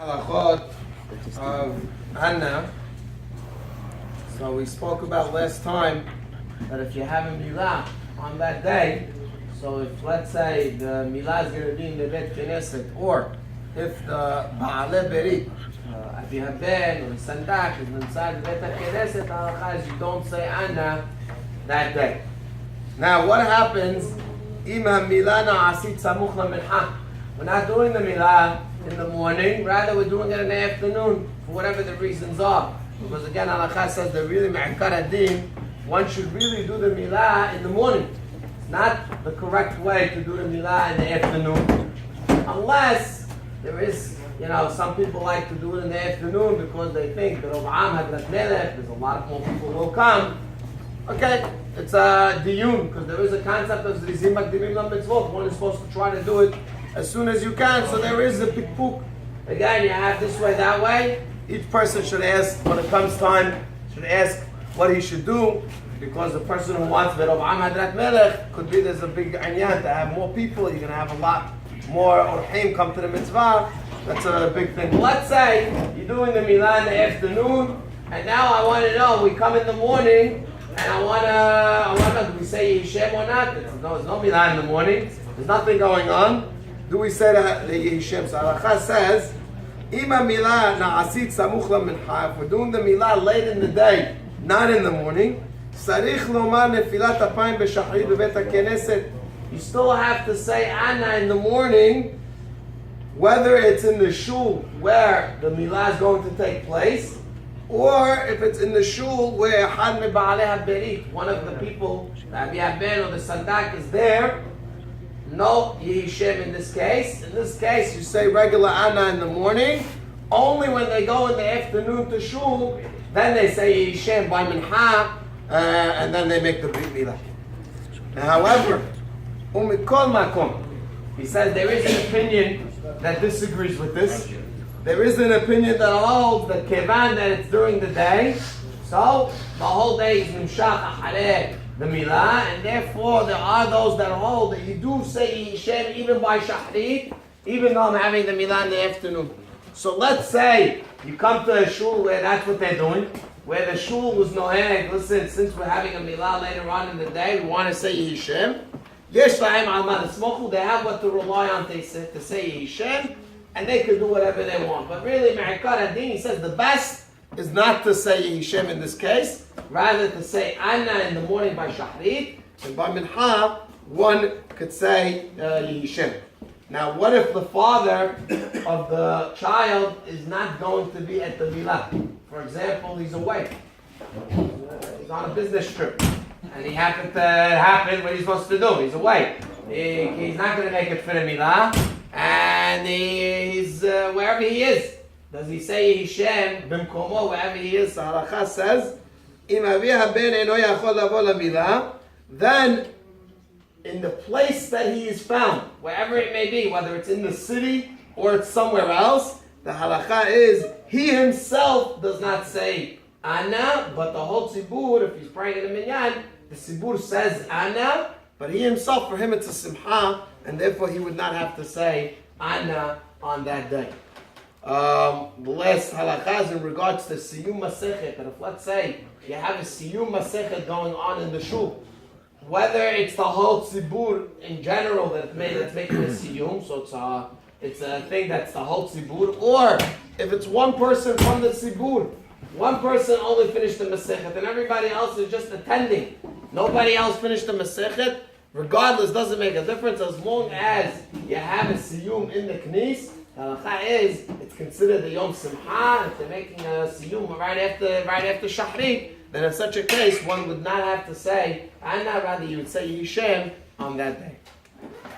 halachot of Anna. So we spoke about last time that if you have a milah on that day, so if let's say the milah is going to be in the bet knesset, or if the ba'aleh berit, if you have ben or the sandak is inside the bet knesset, halachah is you don't say Anna that day. Now what happens? Ima milah na'asit samuch lamincha. We're not doing the milah in the morning, rather we're doing it in the afternoon, for whatever the reasons are. Because again, halakha says that really me'akar adin, one should really do the milah in the morning. It's not the correct way to do the milah in the afternoon. Unless there is, some people like to do it in the afternoon because they think that there's a lot more people will come. Okay, it's a diyun, because there is a concept of zrizim makdimim lamitzvot. One is supposed to try to do it as soon as you can, so there is a pikpuk. Again, you have this way, that way. Each person should ask, when it comes time, should ask what he should do, because the person who wants V'Rov Am Hadrat Melech, could be there's a big anyan to have more people, you're going to have a lot more orhim come to the mitzvah. That's a big thing. But let's say you're doing the milah in the afternoon, and now I want to know, we come in the morning, and I want to know, do we say yehi shem or not? There's no milah in the morning, there's nothing going on. Do we say the yehi shem? So halakha says, Ima milah na'asit samuch lamincha. If we're doing the milah late in the day, not in the morning, sarich lomar nefilat apayim b'shachrit b'bet ha'knesset. You still have to say Anna in the morning, whether it's in the shul where the milah is going to take place, or if it's in the shul where had me ba'aleh berit, one of the people, the Abi Ben or the Sandak is there. No yehi shem in this case. In this case, you say regular Anna in the morning. Only when they go in the afternoon to shul, then they say yehi shem by mincha, and then they make the brit milah. Now, however, umikol makom, he says there is an opinion that disagrees with this. There is an opinion that holds that kevan that it's during the day, so the whole day is nimshach achareh the milah, and therefore there are those that hold that you do say yehi shem even by shachrit, even though I'm having the milah in the afternoon. So let's say you come to a shul where that's what they're doing, where the shul was noheg, listen, since we're having a milah later on in the day, we want to say yehi shem. Yesh la'im al ma nesmochu, they have what to rely on to say yehi shem, and they can do whatever they want. But really, me'akar adin, he says the best is not to say yehi shem in this case, rather to say Anna in the morning by shachrit, and by mincha, one could say yehi shem. Now, what if the father of the child is not going to be at the milah? For example, he's away. He's on a business trip, and he happened to happen what he's supposed to do. He's away. He's not going to make it for the milah, and he's wherever he is. Does he say yehi shem b'mkomo wherever he is? So halakha says, Im avi haben eno yachol lavo lamilah, then in the place that he is found, wherever it may be, whether it's in the city or it's somewhere else, the halakha is he himself does not say Anna, but the whole tzibur, if he's praying in a minyan, the tzibur says Anna, but he himself, for him it's a simcha, and therefore he would not have to say Anna on that day. The last halakha is in regards to siyum masechet, that if let's say you have a siyum masechet going on in the shul, whether it's the whole tzibur in general that's making a siyum, so it's a thing that's the whole tzibur, or if it's one person from the tzibur, one person only finished the masechet and everybody else is just attending, nobody else finished the masechet, regardless, doesn't make a difference as long as you have a siyum in the knis. Halakha is it's considered a yom simcha. If they're making a siyum right after shachrit, then in such a case one would not have to say Anna, rather you would say yehi shem on that day.